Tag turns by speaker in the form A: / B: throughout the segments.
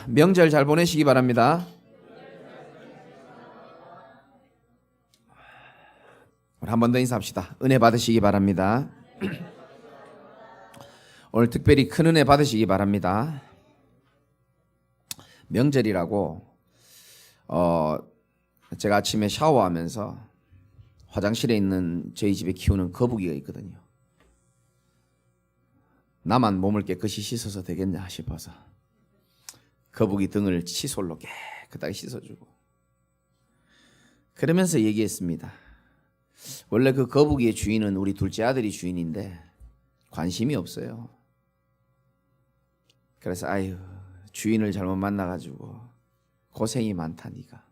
A: 명절 잘 보내시기 바랍니다. 한 번 더 인사합시다. 은혜 받으시기 바랍니다. 오늘 특별히 큰 은혜 받으시기 바랍니다. 명절이라고 제가 아침에 샤워하면서 화장실에 있는 저희 집에 키우는 거북이가 있거든요. 나만 몸을 깨끗이 씻어서 되겠냐 싶어서 거북이 등을 칫솔로 깨끗하게 씻어주고 그러면서 얘기했습니다. 원래 그 거북이의 주인은 우리 둘째 아들이 주인인데 관심이 없어요. 그래서 아유, 주인을 잘못 만나가지고 고생이 많다 니가.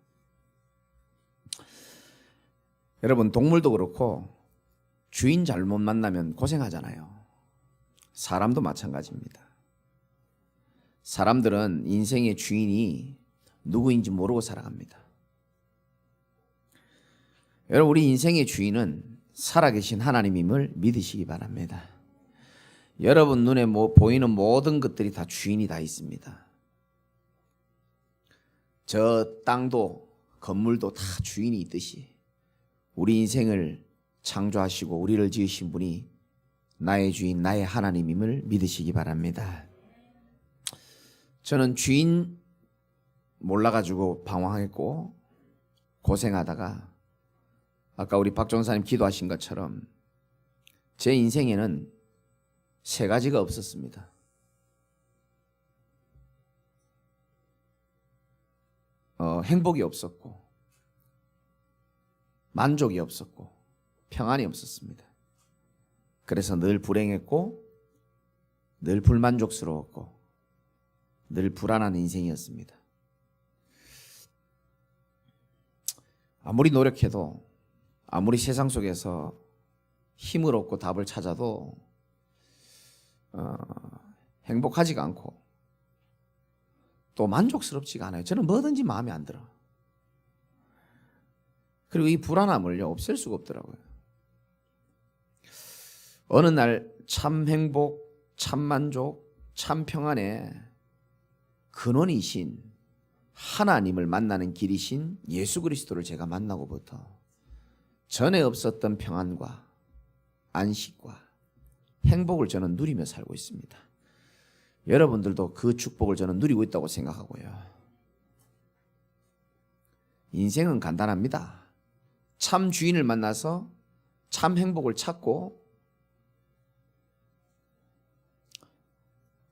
A: 여러분, 동물도 그렇고 주인 잘못 만나면 고생하잖아요. 사람도 마찬가지입니다. 사람들은 인생의 주인이 누구인지 모르고 살아갑니다. 여러분, 우리 인생의 주인은 살아계신 하나님임을 믿으시기 바랍니다. 여러분 눈에 보이는 모든 것들이 다 주인이 다 있습니다. 저 땅도 건물도 다 주인이 있듯이 우리 인생을 창조하시고 우리를 지으신 분이 나의 주인, 나의 하나님임을 믿으시기 바랍니다. 저는 주인 몰라가지고 방황했고 고생하다가 아까 우리 박 전사님 기도하신 것처럼 제 인생에는 세 가지가 없었습니다. 행복이 없었고 만족이 없었고 평안이 없었습니다. 그래서 늘 불행했고 늘 불만족스러웠고 늘 불안한 인생이었습니다. 아무리 노력해도 아무리 세상 속에서 힘을 얻고 답을 찾아도 행복하지가 않고 또 만족스럽지가 않아요. 저는 뭐든지 마음에 안 들어. 그리고 이 불안함을요 없앨 수가 없더라고요. 어느 날 참 행복, 참 만족, 참 평안의 근원이신 하나님을 만나는 길이신 예수 그리스도를 제가 만나고부터 전에 없었던 평안과 안식과 행복을 저는 누리며 살고 있습니다. 여러분들도 그 축복을 저는 누리고 있다고 생각하고요. 인생은 간단합니다. 참 주인을 만나서 참 행복을 찾고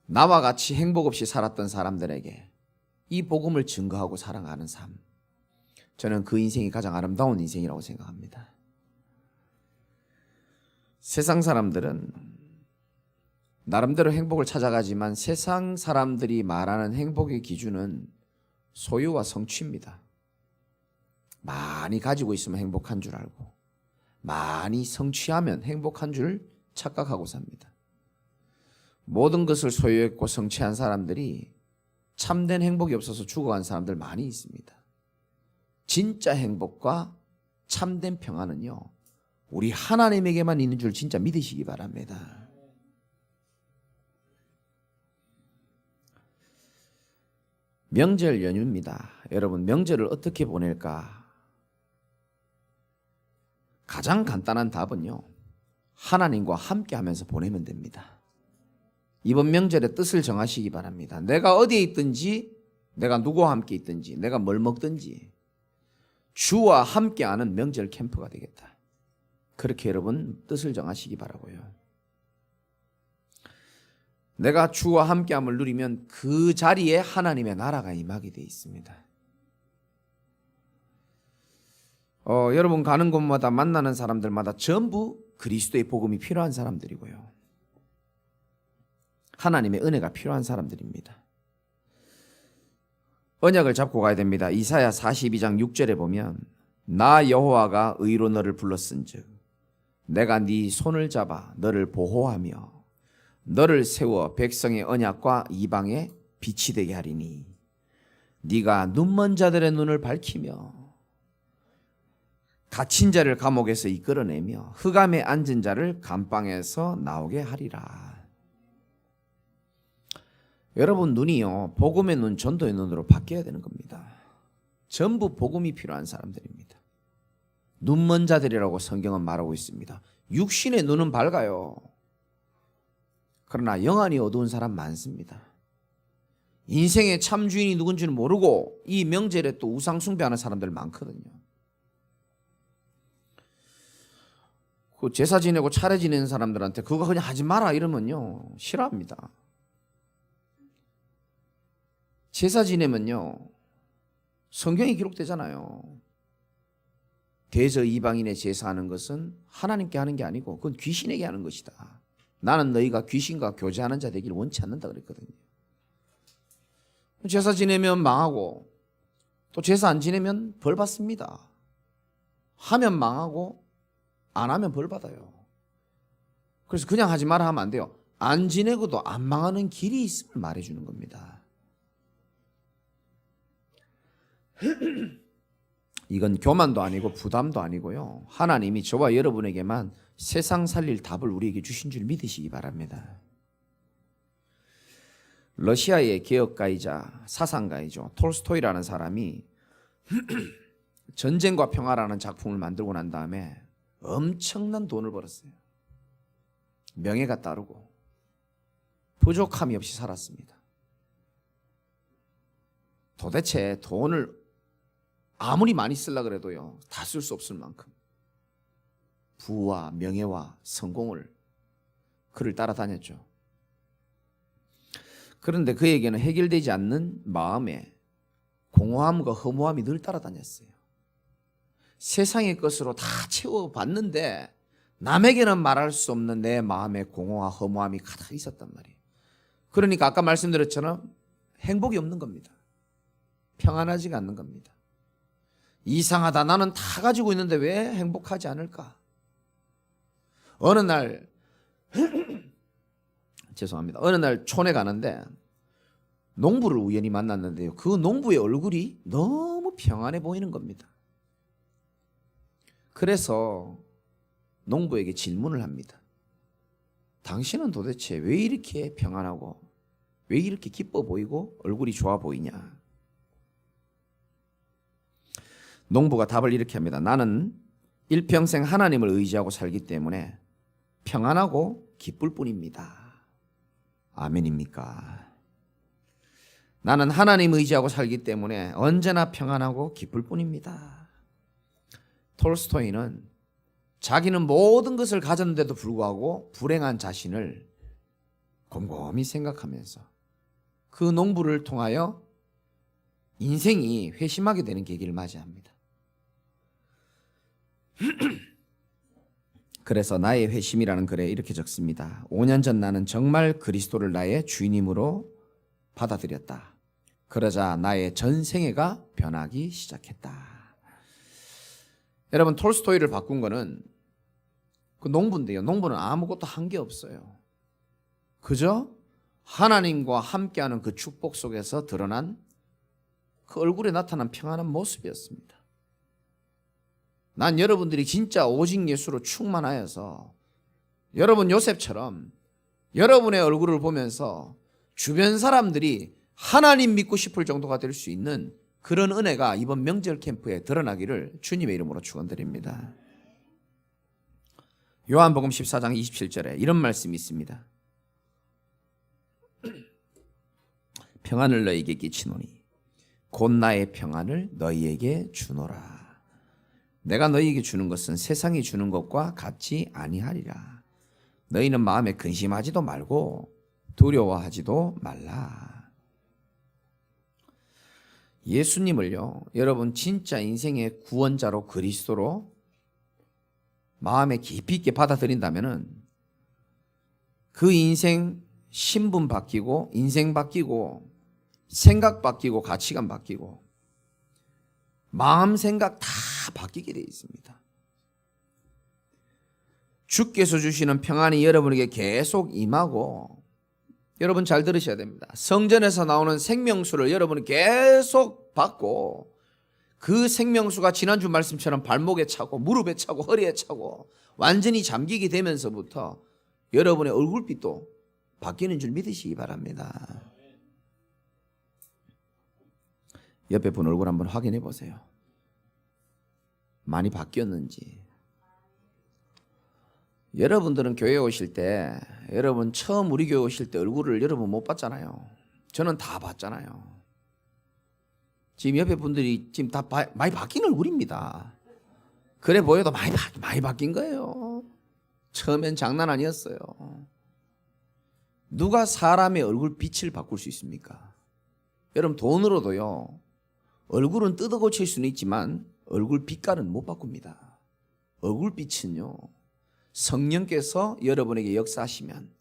A: 나와 같이 행복 없이 살았던 사람들에게 이 복음을 증거하고 살아가는 삶, 저는 그 인생이 가장 아름다운 인생이라고 생각합니다. 세상 사람들은 나름대로 행복을 찾아가지만 세상 사람들이 말하는 행복의 기준은 소유와 성취입니다. 많이 가지고 있으면 행복한 줄 알고 많이 성취하면 행복한 줄 착각하고 삽니다. 모든 것을 소유했고 성취한 사람들이 참된 행복이 없어서 죽어간 사람들 많이 있습니다. 진짜 행복과 참된 평안은요 우리 하나님에게만 있는 줄 진짜 믿으시기 바랍니다. 명절 연휴입니다. 여러분, 명절을 어떻게 보낼까? 가장 간단한 답은요 하나님과 함께 하면서 보내면 됩니다. 이번 명절의 뜻을 정하시기 바랍니다. 내가 어디에 있든지, 내가 누구와 함께 있든지, 내가 뭘 먹든지 주와 함께하는 명절 캠프가 되겠다. 그렇게 여러분 뜻을 정하시기 바라고요. 내가 주와 함께함을 누리면 그 자리에 하나님의 나라가 임하게 되어 있습니다. 여러분 가는 곳마다 만나는 사람들마다 전부 그리스도의 복음이 필요한 사람들이고요. 하나님의 은혜가 필요한 사람들입니다. 언약을 잡고 가야 됩니다. 이사야 42장 6절에 보면 나 여호와가 의로 너를 불렀은즉 내가 네 손을 잡아 너를 보호하며 너를 세워 백성의 언약과 이방의 빛이 되게 하리니 네가 눈먼 자들의 눈을 밝히며 갇힌 자를 감옥에서 이끌어내며 흑암에 앉은 자를 감방에서 나오게 하리라. 여러분 눈이요, 복음의 눈, 전도의 눈으로 바뀌어야 되는 겁니다. 전부 복음이 필요한 사람들입니다. 눈먼 자들이라고 성경은 말하고 있습니다. 육신의 눈은 밝아요. 그러나 영안이 어두운 사람 많습니다. 인생의 참 주인이 누군지는 모르고 이 명절에 또 우상 숭배하는 사람들 많거든요. 그 제사 지내고 차례 지내는 사람들한테 그거 그냥 하지 마라 이러면요, 싫어합니다. 제사 지내면요, 성경에 기록되잖아요. 대저 이방인의 제사하는 것은 하나님께 하는 게 아니고 그건 귀신에게 하는 것이다. 나는 너희가 귀신과 교제하는 자 되기를 원치 않는다 그랬거든요. 제사 지내면 망하고 또 제사 안 지내면 벌 받습니다. 하면 망하고 안 하면 벌 받아요. 그래서 그냥 하지 마라 하면 안 돼요. 안 지내고도 안 망하는 길이 있음을 말해주는 겁니다. 이건 교만도 아니고 부담도 아니고요, 하나님이 저와 여러분에게만 세상 살릴 답을 우리에게 주신 줄 믿으시기 바랍니다. 러시아의 개혁가이자 사상가이죠, 톨스토이라는 사람이 전쟁과 평화라는 작품을 만들고 난 다음에 엄청난 돈을 벌었어요. 명예가 따르고 부족함이 없이 살았습니다. 도대체 돈을 아무리 많이 쓰려고 그래도요, 다 쓸 수 없을 만큼 부와 명예와 성공을 그를 따라다녔죠. 그런데 그에게는 해결되지 않는 마음에 공허함과 허무함이 늘 따라다녔어요. 세상의 것으로 다 채워봤는데 남에게는 말할 수 없는 내 마음의 공허와 허무함이 가득 있었단 말이에요. 그러니까 아까 말씀드렸처럼 행복이 없는 겁니다. 평안하지가 않는 겁니다. 이상하다, 나는 다 가지고 있는데 왜 행복하지 않을까? 어느 날 죄송합니다. 어느 날 촌에 가는데 농부를 우연히 만났는데요, 그 농부의 얼굴이 너무 평안해 보이는 겁니다. 그래서 농부에게 질문을 합니다. 당신은 도대체 왜 이렇게 평안하고 왜 이렇게 기뻐 보이고 얼굴이 좋아 보이냐? 농부가 답을 이렇게 합니다. 나는 일평생 하나님을 의지하고 살기 때문에 평안하고 기쁠 뿐입니다. 아멘입니까? 나는 하나님 의지하고 살기 때문에 언제나 평안하고 기쁠 뿐입니다. 톨스토이는 자기는 모든 것을 가졌는데도 불구하고 불행한 자신을 곰곰이 생각하면서 그 농부를 통하여 인생이 회심하게 되는 계기를 맞이합니다. 그래서 나의 회심이라는 글에 이렇게 적습니다. 5년 전 나는 정말 그리스도를 나의 주님으로 받아들였다. 그러자 나의 전생애가 변하기 시작했다. 여러분, 톨스토이를 바꾼 거는 그 농부인데요, 농부는 아무것도 한 게 없어요. 그저 하나님과 함께하는 그 축복 속에서 드러난 그 얼굴에 나타난 평안한 모습이었습니다. 난 여러분들이 진짜 오직 예수로 충만하여서 여러분 요셉처럼 여러분의 얼굴을 보면서 주변 사람들이 하나님 믿고 싶을 정도가 될 수 있는 그런 은혜가 이번 명절 캠프에 드러나기를 주님의 이름으로 축원드립니다. 요한복음 14장 27절에 이런 말씀이 있습니다. 평안을 너희에게 끼치노니 곧 나의 평안을 너희에게 주노라. 내가 너희에게 주는 것은 세상이 주는 것과 같지 아니하리라. 너희는 마음에 근심하지도 말고 두려워하지도 말라. 예수님을요, 여러분 진짜 인생의 구원자로 그리스도로 마음에 깊이 있게 받아들인다면은 그 인생 신분 바뀌고 인생 바뀌고 생각 바뀌고 가치관 바뀌고 마음 생각 다 바뀌게 되어 있습니다. 주께서 주시는 평안이 여러분에게 계속 임하고, 여러분 잘 들으셔야 됩니다. 성전에서 나오는 생명수를 여러분은 계속 받고 그 생명수가 지난주 말씀처럼 발목에 차고 무릎에 차고 허리에 차고 완전히 잠기게 되면서부터 여러분의 얼굴빛도 바뀌는 줄 믿으시기 바랍니다. 옆에 분 얼굴 한번 확인해 보세요. 많이 바뀌었는지. 여러분들은 교회 오실 때, 여러분 처음 우리 교회 오실 때 얼굴을 여러분 못 봤잖아요. 저는 다 봤잖아요. 지금 옆에 분들이 지금 다 많이 바뀐 얼굴입니다. 그래 보여도 많이 바뀐 거예요. 처음엔 장난 아니었어요. 누가 사람의 얼굴 빛을 바꿀 수 있습니까? 여러분 돈으로도요, 얼굴은 뜯어 고칠 수는 있지만 얼굴 빛깔은 못 바꿉니다. 얼굴 빛은요, 성령께서 여러분에게 역사하시면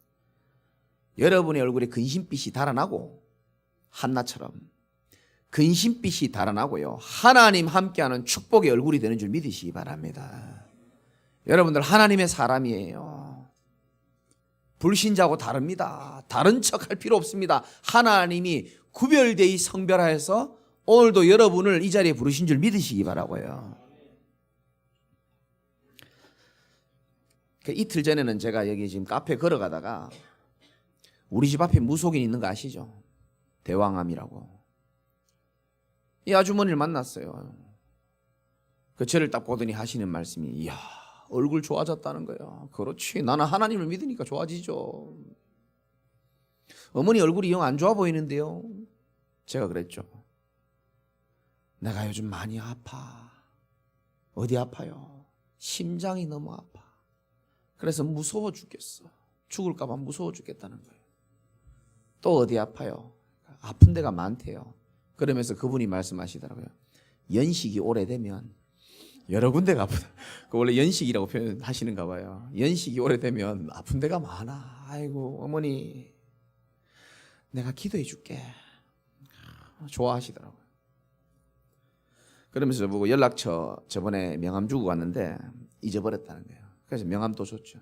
A: 여러분의 얼굴에 근심빛이 달아나고, 한나처럼 근심빛이 달아나고요, 하나님 함께하는 축복의 얼굴이 되는 줄 믿으시기 바랍니다. 여러분들 하나님의 사람이에요. 불신자하고 다릅니다. 다른 척 할 필요 없습니다. 하나님이 구별되이 성별하여서 오늘도 여러분을 이 자리에 부르신 줄 믿으시기 바라고요. 이틀 전에는 제가 여기 지금 카페 걸어가다가 우리 집 앞에 무속인 있는 거 아시죠? 대왕암이라고. 이 아주머니를 만났어요. 그 저를 딱 보더니 하시는 말씀이, 이야, 얼굴 좋아졌다는 거예요. 그렇지, 나는 하나님을 믿으니까 좋아지죠. 어머니 얼굴이 영 안 좋아 보이는데요. 제가 그랬죠. 내가 요즘 많이 아파. 어디 아파요? 심장이 너무 아파. 그래서 무서워 죽겠어. 죽을까 봐 무서워 죽겠다는 거예요. 또 어디 아파요? 아픈 데가 많대요. 그러면서 그분이 말씀하시더라고요. 연식이 오래되면 여러 군데가 아프다. 원래 연식이라고 표현하시는가 봐요. 연식이 오래되면 아픈 데가 많아. 아이고 어머니 내가 기도해 줄게. 좋아하시더라고요. 그러면서 저보고 연락처 저번에 명함 주고 갔는데 잊어버렸다는 거예요. 그래서 명함도 줬죠.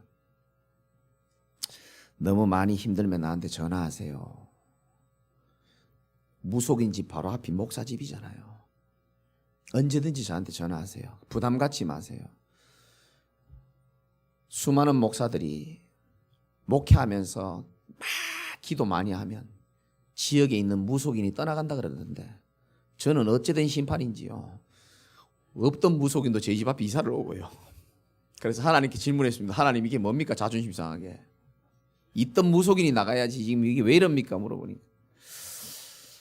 A: 너무 많이 힘들면 나한테 전화하세요. 무속인 집 바로 앞이 목사 집이잖아요. 언제든지 저한테 전화하세요. 부담 갖지 마세요. 수많은 목사들이 목회하면서 막 기도 많이 하면 지역에 있는 무속인이 떠나간다 그러던데, 저는 어찌된 심판인지요, 없던 무속인도 저희 집 앞에 이사를 오고요. 그래서 하나님께 질문했습니다. 하나님 이게 뭡니까? 자존심 상하게. 있던 무속인이 나가야지 지금 이게 왜 이럽니까? 물어보니까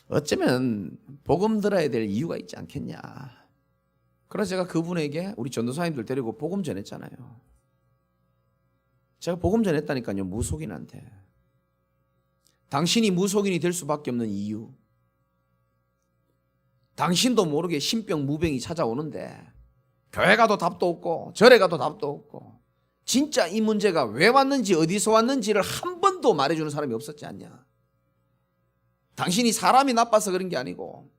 A: 어쩌면 복음 들어야 될 이유가 있지 않겠냐. 그래서 제가 그분에게 우리 전도사님들 데리고 복음 전했잖아요. 제가 복음 전했다니까요. 무속인한테. 당신이 무속인이 될 수밖에 없는 이유, 당신도 모르게 신병 무병이 찾아오는데 교회 가도 답도 없고 절에 가도 답도 없고, 진짜 이 문제가 왜 왔는지 어디서 왔는지를 한 번도 말해주는 사람이 없었지 않냐. 당신이 사람이 나빠서 그런 게 아니고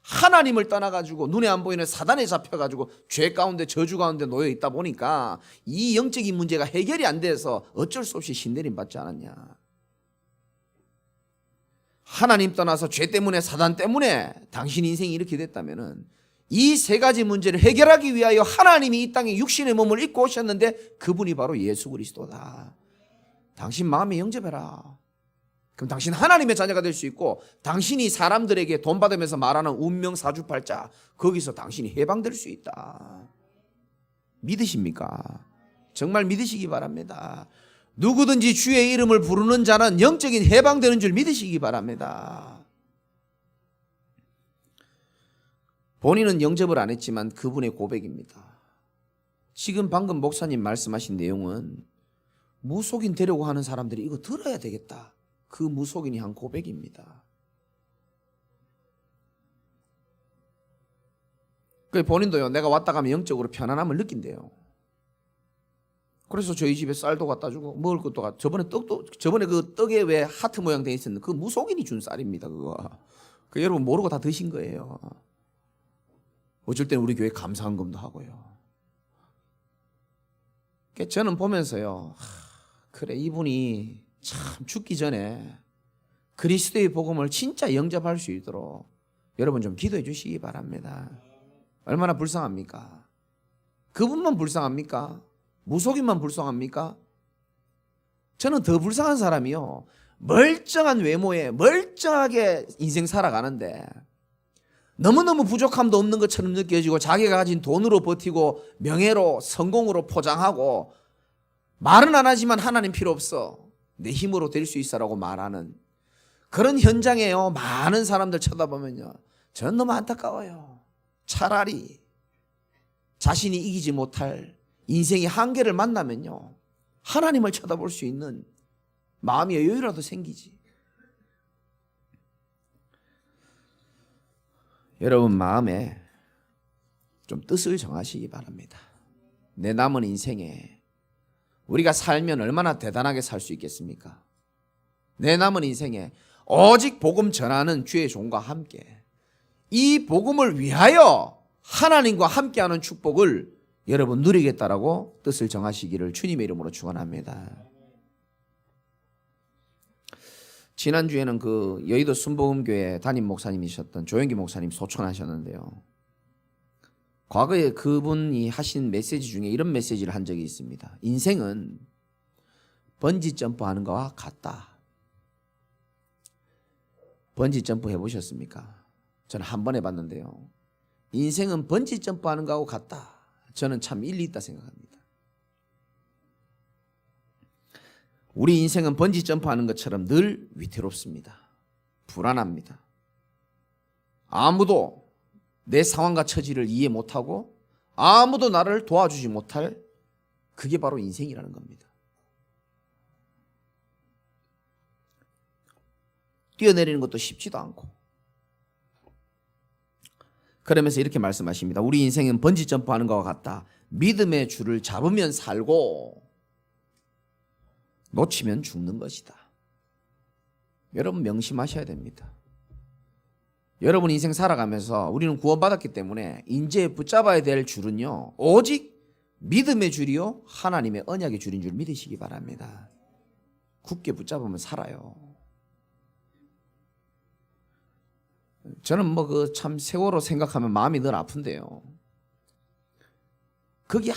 A: 하나님을 떠나가지고 눈에 안 보이는 사단에 잡혀가지고 죄 가운데 저주 가운데 놓여 있다 보니까 이 영적인 문제가 해결이 안 돼서 어쩔 수 없이 신내림 받지 않았냐. 하나님 떠나서 죄 때문에 사단 때문에 당신 인생이 이렇게 됐다면은 이 세 가지 문제를 해결하기 위하여 하나님이 이 땅에 육신의 몸을 입고 오셨는데 그분이 바로 예수 그리스도다. 당신 마음에 영접해라. 그럼 당신 하나님의 자녀가 될 수 있고, 당신이 사람들에게 돈 받으면서 말하는 운명 사주팔자, 거기서 당신이 해방될 수 있다. 믿으십니까? 정말 믿으시기 바랍니다. 누구든지 주의 이름을 부르는 자는 영적인 해방되는 줄 믿으시기 바랍니다. 본인은 영접을 안 했지만 그분의 고백입니다. 지금 방금 목사님 말씀하신 내용은 무속인 되려고 하는 사람들이 이거 들어야 되겠다, 그 무속인이 한 고백입니다. 그 본인도요, 내가 왔다 가면 영적으로 편안함을 느낀대요. 그래서 저희 집에 쌀도 갖다 주고 먹을 것도 갖다, 저번에 그 떡에 왜 하트 모양 돼 있었는데 그 무속인이 준 쌀입니다. 그거 그 여러분 모르고 다 드신 거예요. 어쩔 때는 우리 교회 감사헌금도 하고요. 저는 보면서요, 그래 이분이 참 죽기 전에 그리스도의 복음을 진짜 영접할 수 있도록 여러분 좀 기도해 주시기 바랍니다. 얼마나 불쌍합니까? 그분만 불쌍합니까? 무속인만 불쌍합니까? 저는 더 불쌍한 사람이요, 멀쩡한 외모에 멀쩡하게 인생 살아가는데 너무너무 부족함도 없는 것처럼 느껴지고 자기가 가진 돈으로 버티고 명예로 성공으로 포장하고 말은 안 하지만 하나님 필요 없어, 내 힘으로 될 수 있어라고 말하는 그런 현장에요 많은 사람들 쳐다보면요 저는 너무 안타까워요. 차라리 자신이 이기지 못할 인생의 한계를 만나면요 하나님을 쳐다볼 수 있는 마음의 여유라도 생기지. 여러분 마음에 좀 뜻을 정하시기 바랍니다. 내 남은 인생에 우리가 살면 얼마나 대단하게 살 수 있겠습니까? 내 남은 인생에 오직 복음 전하는 주의 종과 함께 이 복음을 위하여 하나님과 함께하는 축복을 여러분 누리겠다라고 뜻을 정하시기를 주님의 이름으로 축원합니다. 지난주에는 그 여의도 순복음교회 담임 목사님이셨던 조영기 목사님 소천하셨는데요. 과거에 그분이 하신 메시지 중에 이런 메시지를 한 적이 있습니다. 인생은 번지 점프하는 거와 같다. 번지 점프 해보셨습니까? 저는 한 번 해봤는데요. 인생은 번지 점프하는 거하고 같다. 저는 참 일리 있다 생각합니다. 우리 인생은 번지 점프하는 것처럼 늘 위태롭습니다. 불안합니다. 아무도 내 상황과 처지를 이해 못하고 아무도 나를 도와주지 못할 그게 바로 인생이라는 겁니다. 뛰어내리는 것도 쉽지도 않고 그러면서 이렇게 말씀하십니다. 우리 인생은 번지 점프하는 것과 같다. 믿음의 줄을 잡으면 살고 놓치면 죽는 것이다. 여러분 명심하셔야 됩니다. 여러분 인생 살아가면서 우리는 구원받았기 때문에 이제 붙잡아야 될 줄은요 오직 믿음의 줄이요 하나님의 언약의 줄인 줄 믿으시기 바랍니다. 굳게 붙잡으면 살아요. 저는 뭐 그 참 세월호 생각하면 마음이 늘 아픈데요. 거기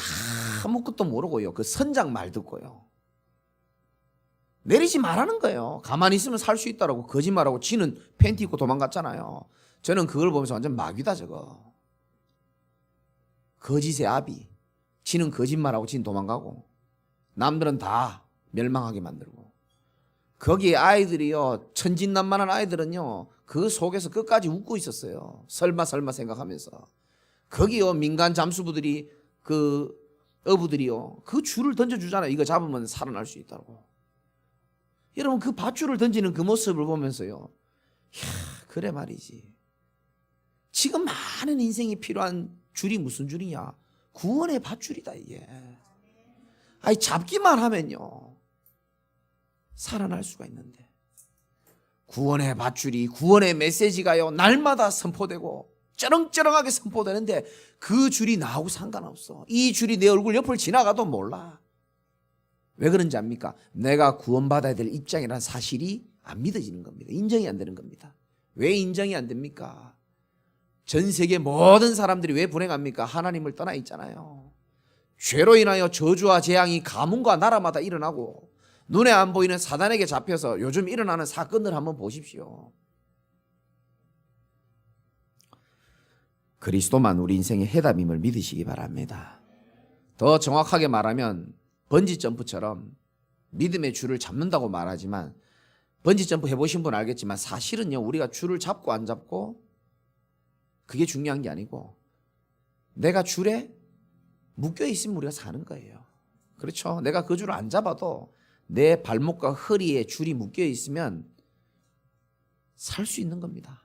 A: 아무것도 모르고요. 그 선장 말 듣고요. 내리지 말라는 거예요. 가만히 있으면 살 수 있다라고 거짓말하고 지는 팬티 입고 도망갔잖아요. 저는 그걸 보면서 완전 마귀다 저거. 거짓의 아비. 지는 거짓말하고 지는 도망가고 남들은 다 멸망하게 만들고 거기에 아이들이요 천진난만한 아이들은요 그 속에서 끝까지 웃고 있었어요. 설마 생각하면서 거기요 민간 잠수부들이 그 어부들이요 그 줄을 던져주잖아요. 이거 잡으면 살아날 수 있다고. 여러분 그 밧줄을 던지는 그 모습을 보면서요 그래 말이지. 지금 많은 인생이 필요한 줄이 무슨 줄이냐? 구원의 밧줄이다 이게. 아니 잡기만 하면요 살아날 수가 있는데 구원의 밧줄이 구원의 메시지가요 날마다 선포되고 쩌렁쩌렁하게 선포되는데 그 줄이 나하고 상관없어. 이 줄이 내 얼굴 옆을 지나가도 몰라. 왜 그런지 압니까? 내가 구원받아야 될 입장이라는 사실이 안 믿어지는 겁니다. 인정이 안 되는 겁니다. 왜 인정이 안 됩니까? 전 세계 모든 사람들이 왜 불행합니까? 하나님을 떠나 있잖아요. 죄로 인하여 저주와 재앙이 가문과 나라마다 일어나고 눈에 안 보이는 사단에게 잡혀서 요즘 일어나는 사건들 한번 보십시오. 그리스도만 우리 인생의 해답임을 믿으시기 바랍니다. 더 정확하게 말하면 번지점프처럼 믿음의 줄을 잡는다고 말하지만 번지점프 해보신 분 알겠지만 사실은요 우리가 줄을 잡고 안 잡고 그게 중요한 게 아니고 내가 줄에 묶여 있으면 우리가 사는 거예요. 그렇죠? 내가 그 줄을 안 잡아도 내 발목과 허리에 줄이 묶여 있으면 살 수 있는 겁니다.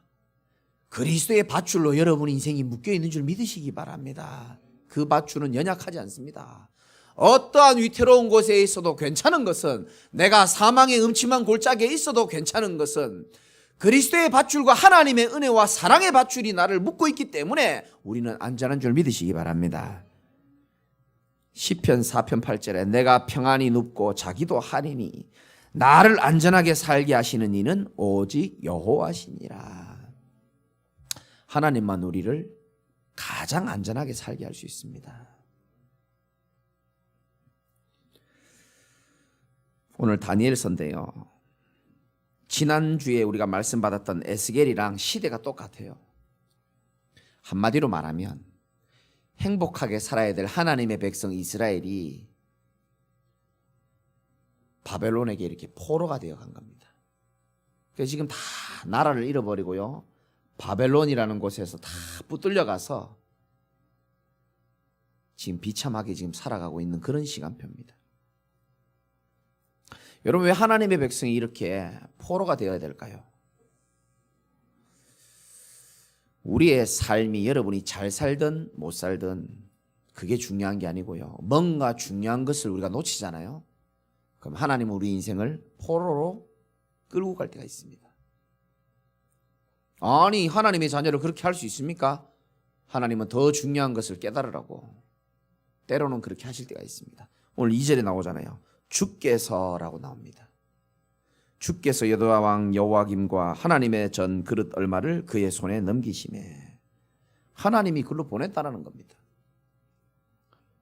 A: 그리스도의 밧줄로 여러분 인생이 묶여 있는 줄 믿으시기 바랍니다. 그 밧줄은 연약하지 않습니다. 어떠한 위태로운 곳에 있어도 괜찮은 것은 내가 사망의 음침한 골짜기에 있어도 괜찮은 것은 그리스도의 밧줄과 하나님의 은혜와 사랑의 밧줄이 나를 묶고 있기 때문에 우리는 안전한 줄 믿으시기 바랍니다. 시편 4편 8절에 내가 평안히 눕고 자기도 하리니 나를 안전하게 살게 하시는 이는 오직 여호와시니라. 하나님만 우리를 가장 안전하게 살게 할 수 있습니다. 오늘 다니엘서인데요. 지난주에 우리가 말씀 받았던 에스겔이랑 시대가 똑같아요. 한마디로 말하면 행복하게 살아야 될 하나님의 백성 이스라엘이 바벨론에게 이렇게 포로가 되어 간 겁니다. 그래서 지금 다 나라를 잃어버리고요, 바벨론이라는 곳에서 다 붙들려 가서 지금 비참하게 지금 살아가고 있는 그런 시간표입니다. 여러분, 왜 하나님의 백성이 이렇게 포로가 되어야 될까요? 우리의 삶이 여러분이 잘 살든 못 살든 그게 중요한 게 아니고요, 뭔가 중요한 것을 우리가 놓치잖아요. 그럼 하나님은 우리 인생을 포로로 끌고 갈 때가 있습니다. 아니, 하나님의 자녀를 그렇게 할 수 있습니까? 하나님은 더 중요한 것을 깨달으라고 때로는 그렇게 하실 때가 있습니다. 오늘 2절에 나오잖아요. 주께서라고 나옵니다. 주께서 여호와 왕 여호와김과 하나님의 전 그릇 얼마를 그의 손에 넘기시매. 하나님이 글로 보냈다는 겁니다.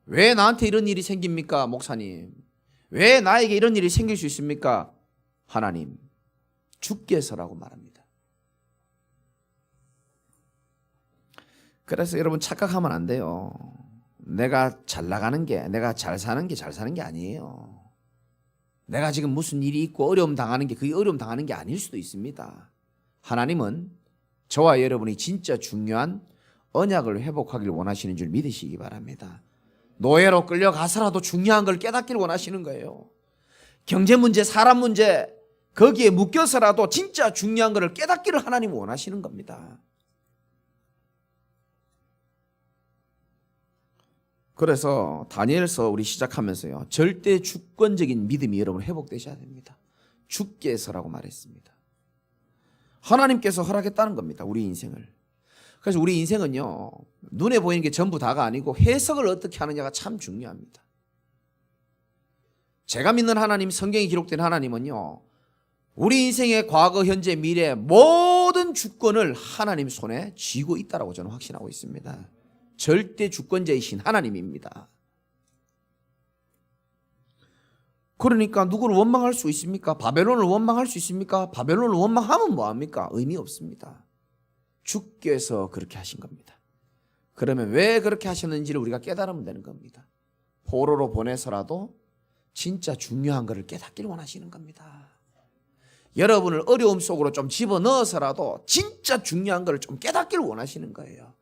A: 왜 나한테 이런 일이 생깁니까, 목사님? 왜 나에게 이런 일이 생길 수 있습니까? 하나님, 주께서라고 말합니다. 그래서 여러분 착각하면 안 돼요. 내가 잘 나가는 게, 내가 잘 사는 게 아니에요. 내가 지금 무슨 일이 있고 어려움 당하는 게 그게 어려움 당하는 게 아닐 수도 있습니다. 하나님은 저와 여러분이 진짜 중요한 언약을 회복하길 원하시는 줄 믿으시기 바랍니다. 노예로 끌려가서라도 중요한 걸 깨닫기를 원하시는 거예요. 경제 문제, 사람 문제, 거기에 묶여서라도 진짜 중요한 것을 깨닫기를 하나님은 원하시는 겁니다. 그래서 다니엘서 우리 시작하면서요, 절대 주권적인 믿음이 여러분 회복되셔야 됩니다. 주께서라고 말했습니다. 하나님께서 허락했다는 겁니다, 우리 인생을. 그래서 우리 인생은요, 눈에 보이는 게 전부 다가 아니고 해석을 어떻게 하느냐가 참 중요합니다. 제가 믿는 하나님, 성경에 기록된 하나님은요, 우리 인생의 과거, 현재, 미래 모든 주권을 하나님 손에 쥐고 있다라고 저는 확신하고 있습니다. 절대 주권자이신 하나님입니다. 그러니까 누구를 원망할 수 있습니까? 바벨론을 원망할 수 있습니까? 바벨론을 원망하면 뭐합니까? 의미 없습니다. 주께서 그렇게 하신 겁니다. 그러면 왜 그렇게 하셨는지를 우리가 깨달으면 되는 겁니다. 포로로 보내서라도 진짜 중요한 것을 깨닫기를 원하시는 겁니다. 여러분을 어려움 속으로 좀 집어넣어서라도 진짜 중요한 것을 좀 깨닫기를 원하시는 거예요.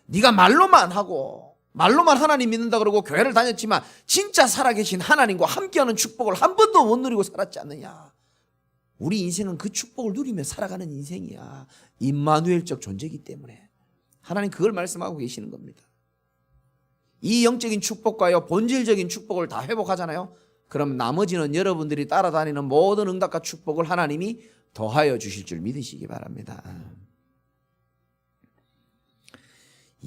A: 네가 말로만 하고 말로만 하나님 믿는다 그러고 교회를 다녔지만 진짜 살아계신 하나님과 함께하는 축복을 한 번도 못 누리고 살았지 않느냐. 우리 인생은 그 축복을 누리며 살아가는 인생이야. 임마누엘적 존재이기 때문에 하나님 그걸 말씀하고 계시는 겁니다. 이 영적인 축복과요, 본질적인 축복을 다 회복하잖아요. 그럼 나머지는 여러분들이 따라다니는 모든 응답과 축복을 하나님이 더하여 주실 줄 믿으시기 바랍니다.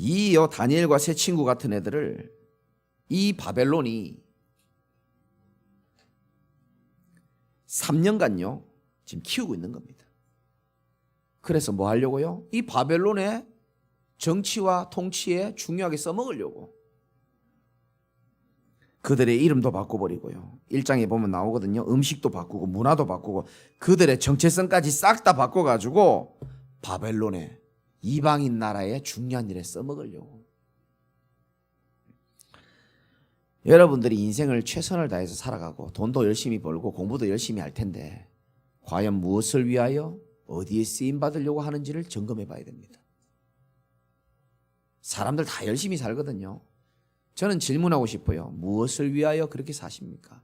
A: 이 다니엘과 세 친구 같은 애들을 이 바벨론이 3년간요 지금 키우고 있는 겁니다. 그래서 뭐 하려고요? 이 바벨론의 정치와 통치에 중요하게 써먹으려고 그들의 이름도 바꿔버리고요, 1장에 보면 나오거든요, 음식도 바꾸고 문화도 바꾸고 그들의 정체성까지 싹 다 바꿔가지고 바벨론의 이방인 나라의 중요한 일에 써먹으려고. 여러분들이 인생을 최선을 다해서 살아가고 돈도 열심히 벌고 공부도 열심히 할 텐데 과연 무엇을 위하여 어디에 쓰임 받으려고 하는지를 점검해 봐야 됩니다. 사람들 다 열심히 살거든요. 저는 질문하고 싶어요. 무엇을 위하여 그렇게 사십니까?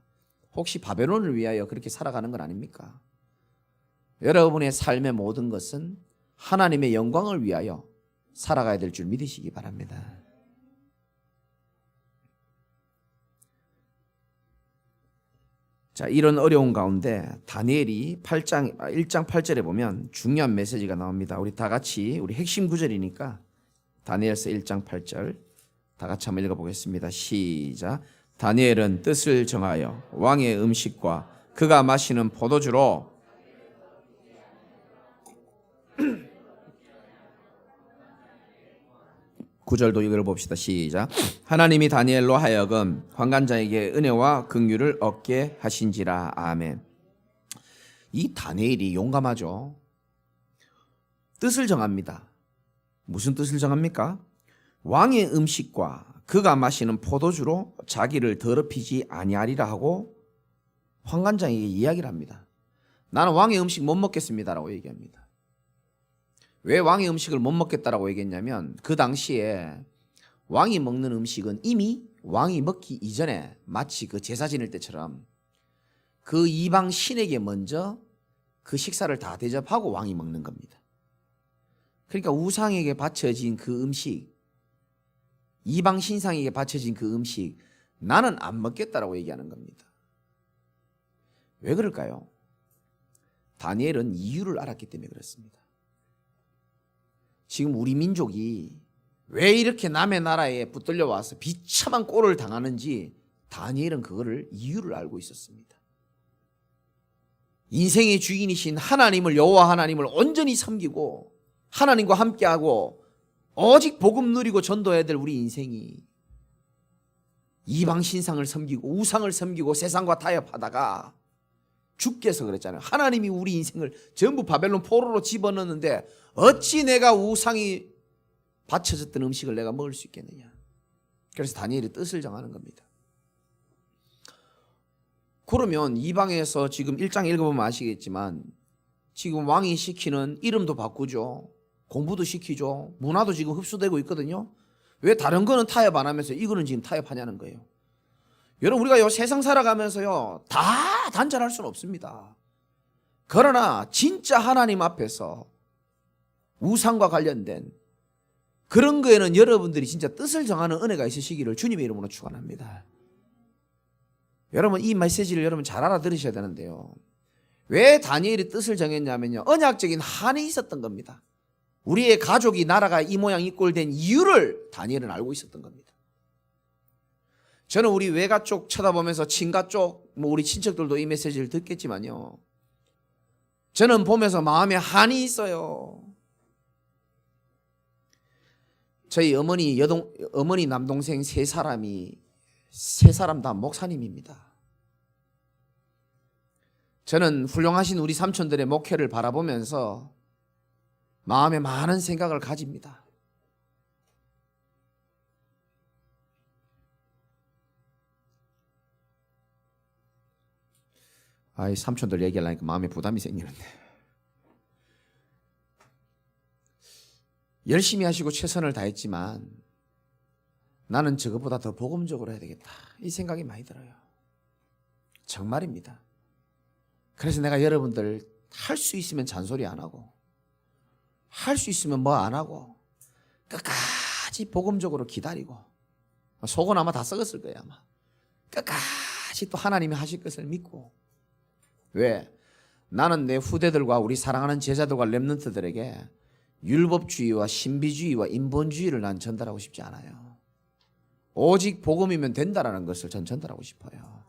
A: 혹시 바벨론을 위하여 그렇게 살아가는 건 아닙니까? 여러분의 삶의 모든 것은 하나님의 영광을 위하여 살아가야 될 줄 믿으시기 바랍니다. 자, 이런 어려운 가운데 다니엘이 1장 8절에 보면 중요한 메시지가 나옵니다. 우리 다 같이, 우리 핵심 구절이니까 다니엘서 1장 8절 다 같이 한번 읽어보겠습니다. 시작. 다니엘은 뜻을 정하여 왕의 음식과 그가 마시는 포도주로 구절도 읽어봅시다. 시작. 하나님이 다니엘로 하여금 환관자에게 은혜와 긍휼을 얻게 하신지라. 아멘. 이 다니엘이 용감하죠. 뜻을 정합니다. 무슨 뜻을 정합니까? 왕의 음식과 그가 마시는 포도주로 자기를 더럽히지 아니하리라 하고 환관장에게 이야기를 합니다. 나는 왕의 음식 못 먹겠습니다라고 얘기합니다. 왜 왕의 음식을 못 먹겠다라고 얘기했냐면 그 당시에 왕이 먹는 음식은 이미 왕이 먹기 이전에 마치 그 제사 지낼 때처럼 그 이방 신에게 먼저 그 식사를 다 대접하고 왕이 먹는 겁니다. 그러니까 우상에게 바쳐진 그 음식, 이방 신상에게 바쳐진 그 음식 나는 안 먹겠다라고 얘기하는 겁니다. 왜 그럴까요? 다니엘은 이유를 알았기 때문에 그렇습니다. 지금 우리 민족이 왜 이렇게 남의 나라에 붙들려 와서 비참한 꼴을 당하는지 다니엘은 그거를 이유를 알고 있었습니다. 인생의 주인이신 하나님을, 여호와 하나님을 온전히 섬기고 하나님과 함께하고 오직 복음 누리고 전도해야 될 우리 인생이 이방 신상을 섬기고 우상을 섬기고 세상과 타협하다가 주께서 그랬잖아요. 하나님이 우리 인생을 전부 바벨론 포로로 집어넣는데 어찌 내가 우상이 바쳐졌던 음식을 내가 먹을 수 있겠느냐. 그래서 다니엘이 뜻을 정하는 겁니다. 그러면 이방에서 지금 1장 읽어보면 아시겠지만 지금 왕이 시키는 이름도 바꾸죠. 공부도 시키죠. 문화도 지금 흡수되고 있거든요. 왜 다른 거는 타협 안 하면서 이거는 지금 타협하냐는 거예요. 여러분 우리가 요 세상 살아가면서요 다 단절할 수는 없습니다. 그러나 진짜 하나님 앞에서 우상과 관련된 그런 거에는 여러분들이 진짜 뜻을 정하는 은혜가 있으시기를 주님의 이름으로 축원합니다. 여러분 이 메시지를 여러분 잘 알아들으셔야 되는데요. 왜 다니엘이 뜻을 정했냐면요. 언약적인 한이 있었던 겁니다. 우리의 가족이 나라가 이 모양 이 꼴 된 이유를 다니엘은 알고 있었던 겁니다. 저는 우리 외가 쪽 쳐다보면서 친가 쪽 우리 친척들도 이 메시지를 듣겠지만요. 저는 보면서 마음에 한이 있어요. 저희 어머니 남동생 세 사람 다 목사님입니다. 저는 훌륭하신 우리 삼촌들의 목회를 바라보면서 마음에 많은 생각을 가집니다. 아이 삼촌들 얘기하려니까 마음에 부담이 생기는데. 열심히 하시고 최선을 다했지만 나는 저것보다 더 복음적으로 해야 되겠다. 이 생각이 많이 들어요. 정말입니다. 그래서 내가 여러분들 할 수 있으면 잔소리 안 하고 할 수 있으면 뭐 안 하고 끝까지 복음적으로 기다리고 속은 아마 다 썩었을 거예요. 아마 끝까지 또 하나님이 하실 것을 믿고. 왜? 나는 내 후대들과 우리 사랑하는 제자들과 렘넌트들에게 율법주의와 신비주의와 인본주의를 난 전달하고 싶지 않아요. 오직 복음이면 된다라는 것을 전 전달하고 싶어요.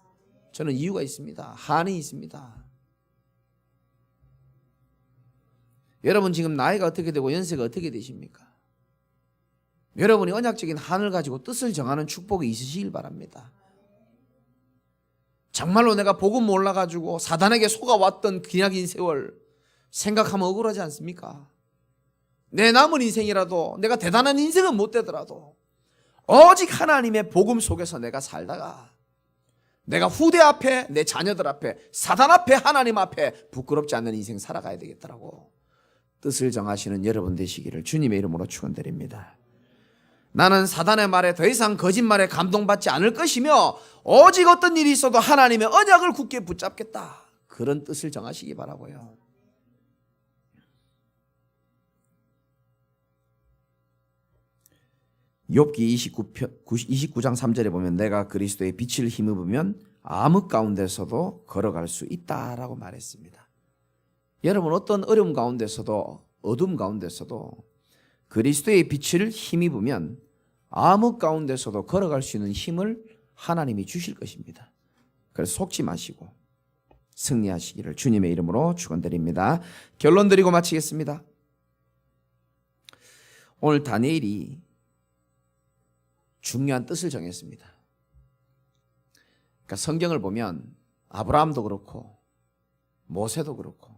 A: 저는 이유가 있습니다. 한이 있습니다. 여러분 지금 나이가 어떻게 되고 연세가 어떻게 되십니까? 여러분이 언약적인 한을 가지고 뜻을 정하는 축복이 있으시길 바랍니다. 정말로 내가 복음 몰라가지고 사단에게 속아왔던 기나긴 세월 생각하면 억울하지 않습니까? 내 남은 인생이라도 내가 대단한 인생은 못 되더라도 오직 하나님의 복음 속에서 내가 살다가 내가 후대 앞에 내 자녀들 앞에 사단 앞에 하나님 앞에 부끄럽지 않는 인생 살아가야 되겠더라고. 뜻을 정하시는 여러분 되시기를 주님의 이름으로 축원드립니다. 나는 사단의 말에 더 이상 거짓말에 감동받지 않을 것이며 오직 어떤 일이 있어도 하나님의 언약을 굳게 붙잡겠다. 그런 뜻을 정하시기 바라고요. 욥기 29장 3절에 보면 내가 그리스도의 빛을 힘입으면 암흑 가운데서도 걸어갈 수 있다라고 말했습니다. 여러분 어떤 어려움 가운데서도 어둠 가운데서도 그리스도의 빛을 힘입으면 암흑 가운데서도 걸어갈 수 있는 힘을 하나님이 주실 것입니다. 그래서 속지 마시고 승리하시기를 주님의 이름으로 축원드립니다. 결론 드리고 마치겠습니다. 오늘 다니엘이 중요한 뜻을 정했습니다. 그러니까 성경을 보면 아브라함도 그렇고 모세도 그렇고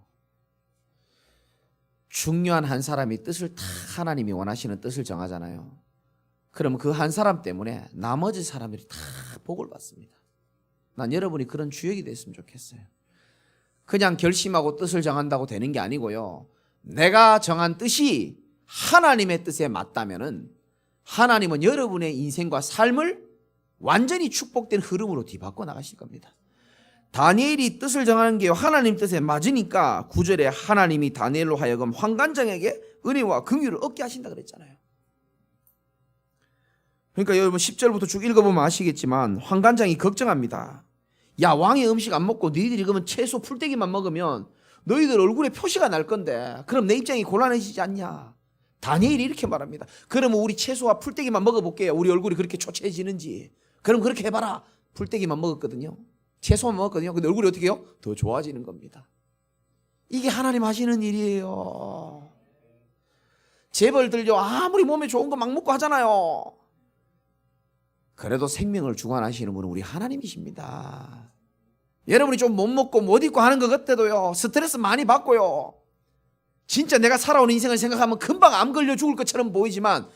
A: 중요한 한 사람이 뜻을 다 하나님이 원하시는 뜻을 정하잖아요. 그러면 그 한 사람 때문에 나머지 사람들이 다 복을 받습니다. 난 여러분이 그런 주역이 됐으면 좋겠어요. 그냥 결심하고 뜻을 정한다고 되는 게 아니고요. 내가 정한 뜻이 하나님의 뜻에 맞다면은 하나님은 여러분의 인생과 삶을 완전히 축복된 흐름으로 뒤바꿔 나가실 겁니다. 다니엘이 뜻을 정하는 게 하나님 뜻에 맞으니까 9절에 하나님이 다니엘로 하여금 환관장에게 은혜와 긍휼을 얻게 하신다 그랬잖아요. 그러니까 여러분 10절부터 쭉 읽어보면 아시겠지만 환관장이 걱정합니다. 야, 왕의 음식 안 먹고 너희들이 그러면 채소 풀떼기만 먹으면 너희들 얼굴에 표시가 날 건데 그럼 내 입장이 곤란해지지 않냐. 다니엘이 이렇게 말합니다. 그러면 우리 채소와 풀떼기만 먹어볼게요. 우리 얼굴이 그렇게 초췌해지는지. 그럼 그렇게 해봐라. 풀떼기만 먹었거든요. 채소만 먹었거든요. 근데 얼굴이 어떻게 해요? 더 좋아지는 겁니다. 이게 하나님 하시는 일이에요. 재벌들요 아무리 몸에 좋은 거 막 먹고 하잖아요. 그래도 생명을 주관하시는 분은 우리 하나님이십니다. 여러분이 좀 못 먹고 못 입고 하는 것 같아도요 스트레스 많이 받고요 진짜 내가 살아온 인생을 생각하면 금방 암 걸려 죽을 것처럼 보이지만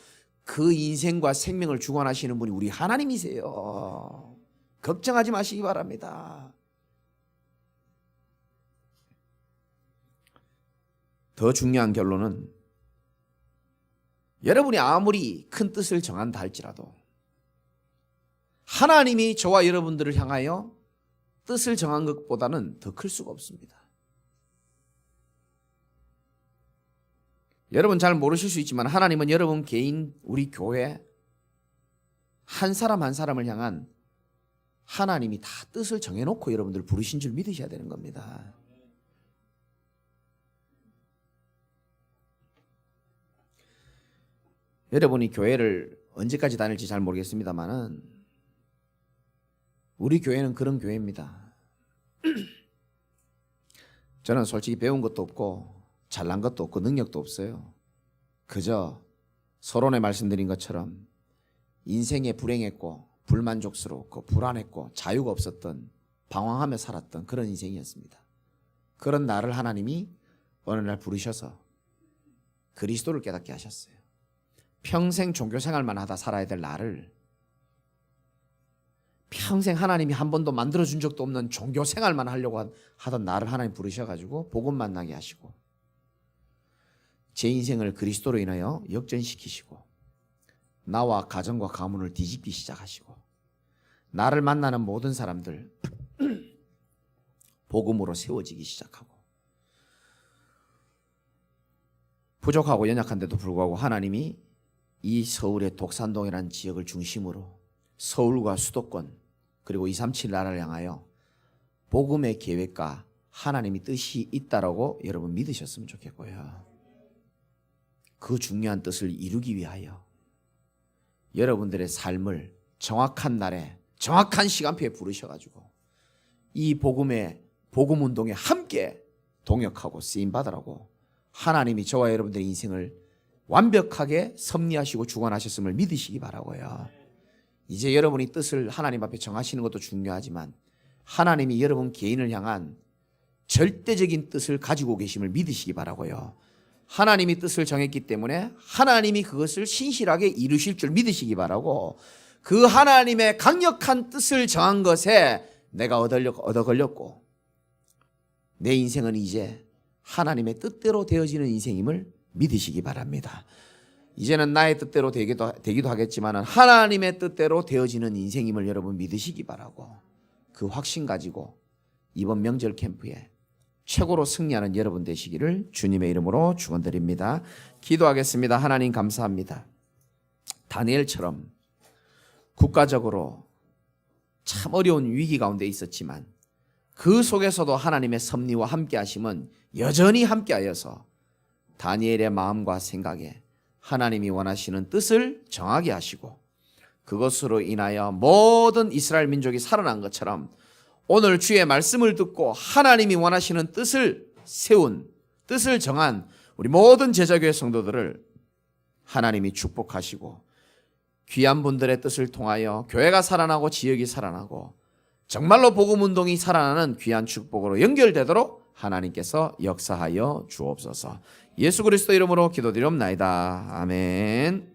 A: 그 인생과 생명을 주관하시는 분이 우리 하나님이세요. 걱정하지 마시기 바랍니다. 더 중요한 결론은 여러분이 아무리 큰 뜻을 정한다 할지라도 하나님이 저와 여러분들을 향하여 뜻을 정한 것보다는 더 클 수가 없습니다. 여러분 잘 모르실 수 있지만 하나님은 여러분 개인, 우리 교회 한 사람 한 사람을 향한 하나님이 다 뜻을 정해놓고 여러분들 부르신 줄 믿으셔야 되는 겁니다. 여러분이 교회를 언제까지 다닐지 잘 모르겠습니다만은 우리 교회는 그런 교회입니다. 저는 솔직히 배운 것도 없고 잘난 것도 없고 능력도 없어요. 그저 서론에 말씀드린 것처럼 인생에 불행했고 불만족스러웠고 불안했고 자유가 없었던 방황하며 살았던 그런 인생이었습니다. 그런 나를 하나님이 어느 날 부르셔서 그리스도를 깨닫게 하셨어요. 평생 종교생활만 하다 살아야 될 나를 평생 하나님이 한 번도 만들어준 적도 없는 종교생활만 하려고 하던 나를 하나님 부르셔가지고 복음 만나게 하시고 제 인생을 그리스도로 인하여 역전시키시고 나와 가정과 가문을 뒤집기 시작하시고 나를 만나는 모든 사람들 복음으로 세워지기 시작하고 부족하고 연약한데도 불구하고 하나님이 이 서울의 독산동이라는 지역을 중심으로 서울과 수도권 그리고 237 나라를 향하여 복음의 계획과 하나님의 뜻이 있다라고 여러분 믿으셨으면 좋겠고요. 그 중요한 뜻을 이루기 위하여 여러분들의 삶을 정확한 날에 정확한 시간표에 부르셔가지고 이 복음 운동에 함께 동역하고 쓰임받으라고 하나님이 저와 여러분들의 인생을 완벽하게 섭리하시고 주관하셨음을 믿으시기 바라고요. 이제 여러분이 뜻을 하나님 앞에 정하시는 것도 중요하지만 하나님이 여러분 개인을 향한 절대적인 뜻을 가지고 계심을 믿으시기 바라고요. 하나님이 뜻을 정했기 때문에 하나님이 그것을 신실하게 이루실 줄 믿으시기 바라고 그 하나님의 강력한 뜻을 정한 것에 내가 얻어 걸렸고 내 인생은 이제 하나님의 뜻대로 되어지는 인생임을 믿으시기 바랍니다. 이제는 나의 뜻대로 되기도 하겠지만 하나님의 뜻대로 되어지는 인생임을 여러분 믿으시기 바라고 그 확신 가지고 이번 명절 캠프에 최고로 승리하는 여러분 되시기를 주님의 이름으로 축원드립니다. 기도하겠습니다. 하나님 감사합니다. 다니엘처럼 국가적으로 참 어려운 위기 가운데 있었지만 그 속에서도 하나님의 섭리와 함께 하심은 여전히 함께 하여서 다니엘의 마음과 생각에 하나님이 원하시는 뜻을 정하게 하시고 그것으로 인하여 모든 이스라엘 민족이 살아난 것처럼 오늘 주의 말씀을 듣고 하나님이 원하시는 뜻을 세운 뜻을 정한 우리 모든 제자교회 성도들을 하나님이 축복하시고 귀한 분들의 뜻을 통하여 교회가 살아나고 지역이 살아나고 정말로 복음운동이 살아나는 귀한 축복으로 연결되도록 하나님께서 역사하여 주옵소서. 예수 그리스도 이름으로 기도드리옵나이다. 아멘.